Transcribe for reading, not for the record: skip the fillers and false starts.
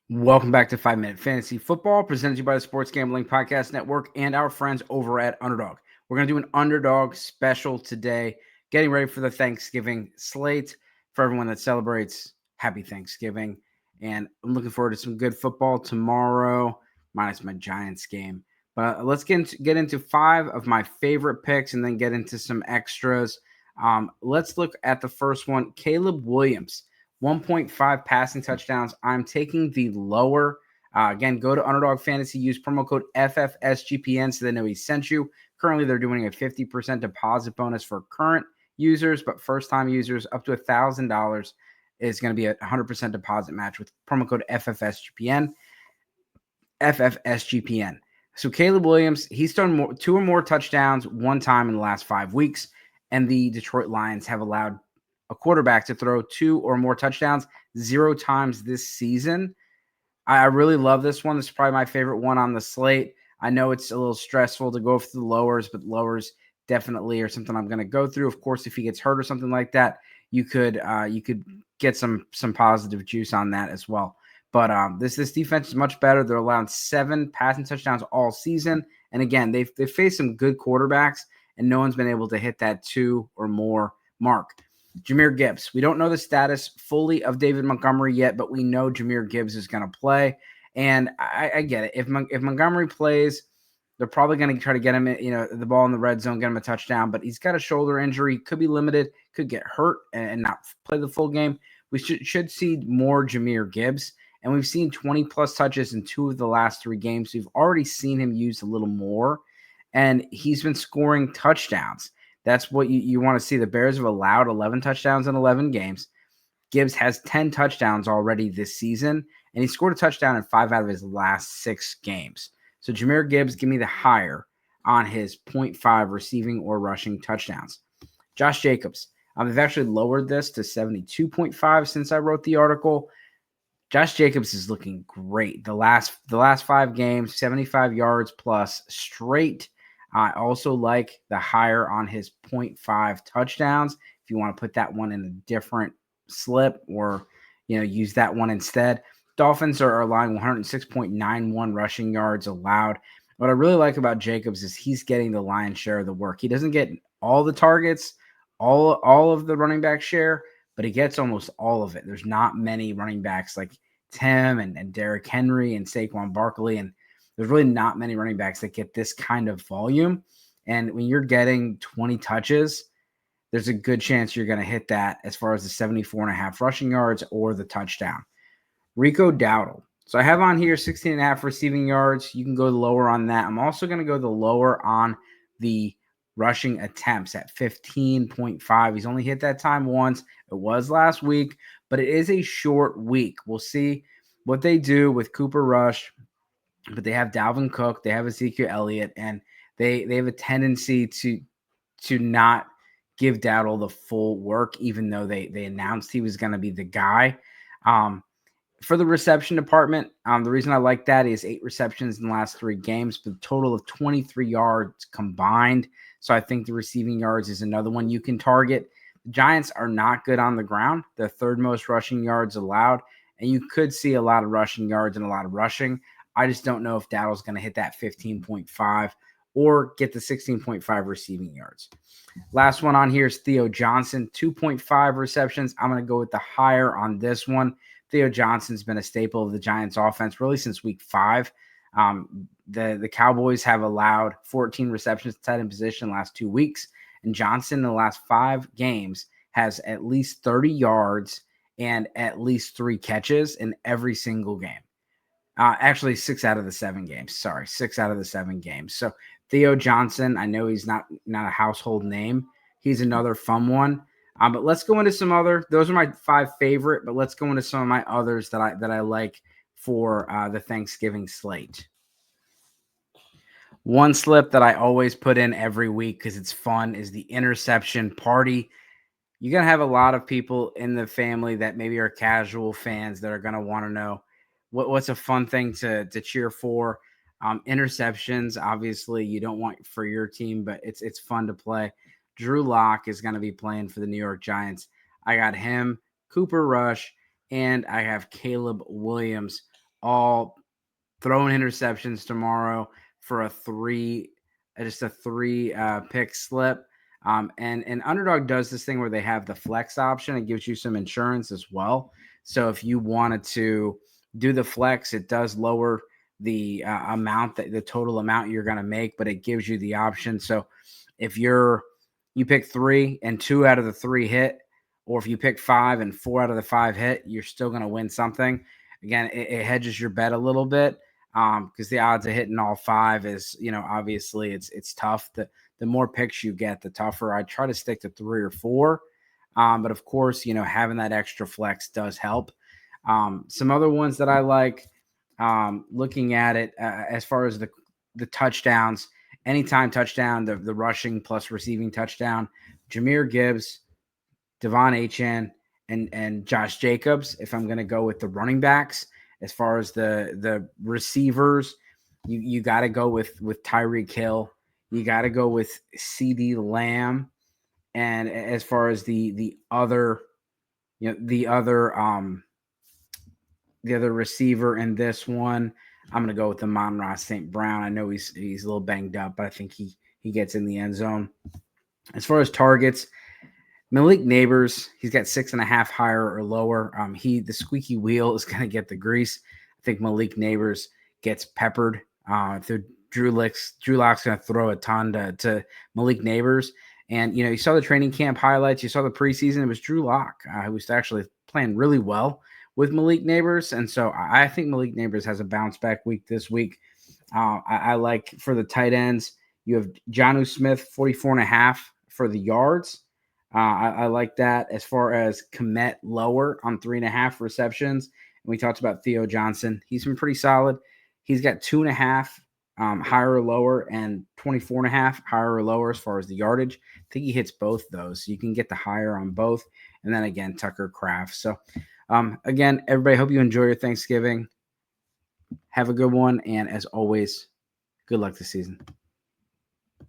Welcome back to 5 Minute Fantasy Football, presented to you by the Sports Gambling Podcast Network and our friends over at Underdog. We're going to do an Underdog special today, getting ready for the Thanksgiving slate. For everyone that celebrates, happy Thanksgiving. And I'm looking forward to some good football tomorrow, minus my Giants game. But let's get into 5 of my favorite picks and then get into some extras. Let's look at the first one, Caleb Williams. 1.5 passing touchdowns. I'm taking the lower. Again, go to Underdog Fantasy, use promo code FFSGPN so they know he sent you. Currently, they're doing a 50% deposit bonus for current users, but first-time users up to $1,000 is going to be a 100% deposit match with promo code FFSGPN. FFSGPN. So Caleb Williams, he's done 2 or more touchdowns one time in the last 5 weeks, and the Detroit Lions have allowed a quarterback to throw 2 or more touchdowns 0 times this season. I really love this one. This is probably my favorite one on the slate. I know it's a little stressful to go through the lowers, but lowers definitely are something I'm going to go through. Of course, if he gets hurt or something like that, you could get some positive juice on that as well. But this defense is much better. They're allowing 7 passing touchdowns all season, and again, they've faced some good quarterbacks, and no one's been able to hit that 2 or more mark. Jahmyr Gibbs. We don't know the status fully of David Montgomery yet, but we know Jahmyr Gibbs is going to play. And I get it. If Montgomery plays, they're probably going to try to get him, the ball in the red zone, get him a touchdown. But he's got a shoulder injury, could be limited, could get hurt and not play the full game. We should see more Jahmyr Gibbs. And we've seen 20-plus touches in 2 of the last 3 games. We've already seen him used a little more. And he's been scoring touchdowns. That's what you want to see. The Bears have allowed 11 touchdowns in 11 games. Gibbs has 10 touchdowns already this season, and he scored a touchdown in 5 out of his last 6 games. So Jahmyr Gibbs, give me the higher on his 0.5 receiving or rushing touchdowns. Josh Jacobs. I've actually lowered this to 72.5 since I wrote the article. Josh Jacobs is looking great. The last 5 games, 75 yards plus straight. I also like the higher on his 0.5 touchdowns. If you want to put that one in a different slip or, use that one instead. Dolphins are allowing 106.91 rushing yards allowed. What I really like about Jacobs is he's getting the lion's share of the work. He doesn't get all the targets, all of the running back share, but he gets almost all of it. There's not many running backs like Tim and Derrick Henry and Saquon Barkley, and there's really not many running backs that get this kind of volume. And when you're getting 20 touches, there's a good chance you're going to hit that as far as the 74.5 rushing yards or the touchdown. Rico Dowdle. So I have on here 16.5 receiving yards. You can go lower on that. I'm also going to go the lower on the rushing attempts at 15.5. He's only hit that time once. It was last week, but it is a short week. We'll see what they do with Cooper Rush. But they have Dalvin Cook, they have Ezekiel Elliott, and they have a tendency to not give Dowdle the full work, even though they announced he was going to be the guy. For the reception department, the reason I like that is 8 receptions in the last 3 games, but a total of 23 yards combined. So I think the receiving yards is another one you can target. The Giants are not good on the ground. They're 3rd most rushing yards allowed, and you could see a lot of rushing yards and a lot of rushing. I just don't know if Dowdle's going to hit that 15.5 or get the 16.5 receiving yards. Last one on here is Theo Johnson, 2.5 receptions. I'm going to go with the higher on this one. Theo Johnson's been a staple of the Giants offense really since week 5. The Cowboys have allowed 14 receptions to tight end position last 2 weeks, and Johnson in the last 5 games has at least 30 yards and at least 3 catches in every single game. Actually, 6 out of the 7 games. Sorry, 6 out of the 7 games. So Theo Johnson, I know he's not a household name. He's another fun one. But let's go into some other. Those are my 5 favorite. But let's go into some of my others that I like for the Thanksgiving slate. One slip that I always put in every week because it's fun is the interception party. You're going to have a lot of people in the family that maybe are casual fans that are going to want to know what's a fun thing to cheer for. Interceptions, obviously, you don't want for your team, but it's fun to play. Drew Lock is going to be playing for the New York Giants. I got him, Cooper Rush, and I have Caleb Williams all throwing interceptions tomorrow for a three pick slip. And Underdog does this thing where they have the flex option. It gives you some insurance as well. So if you wanted to do the flex, it does lower the the total amount you're going to make, but it gives you the option. So if you pick 3 and 2 out of the 3 hit, or if you pick 5 and 4 out of the 5 hit, you're still going to win something. Again, it hedges your bet a little bit, because the odds of hitting all 5 is, obviously it's tough. The more picks you get, the tougher. I try to stick to 3 or 4. But of course, having that extra flex does help. Some other ones that I like, looking at it, as far as the touchdowns, anytime touchdown, the rushing plus receiving touchdown, Jahmyr Gibbs, Devon Achane, and Josh Jacobs. If I'm going to go with the running backs, as far as the receivers, you got to go with Tyreek Hill. You got to go with CeeDee Lamb. And as far as the other receiver in this one, I'm going to go with the Amon-Ra St. Brown. I know he's a little banged up, but I think he gets in the end zone. As far as targets, Malik Neighbors, he's got 6.5 higher or lower. The squeaky wheel is going to get the grease. I think Malik Neighbors gets peppered. Drew Lock's going to throw a ton to Malik Neighbors. And, you saw the training camp highlights. You saw the preseason. It was Drew Lock who was actually playing really well with Malik Neighbors. And so I think Malik Neighbors has a bounce back week this week. I like for the tight ends, you have Jonnu Smith, 44.5 for the yards. I like that. As far as Kmet lower on 3.5 receptions. And we talked about Theo Johnson. He's been pretty solid. He's got 2.5 higher or lower and 24.5 higher or lower as far as the yardage. I think he hits both those. So you can get the higher on both. And then again, Tucker Kraft. So again, everybody, hope you enjoy your Thanksgiving. Have a good one. And as always, good luck this season.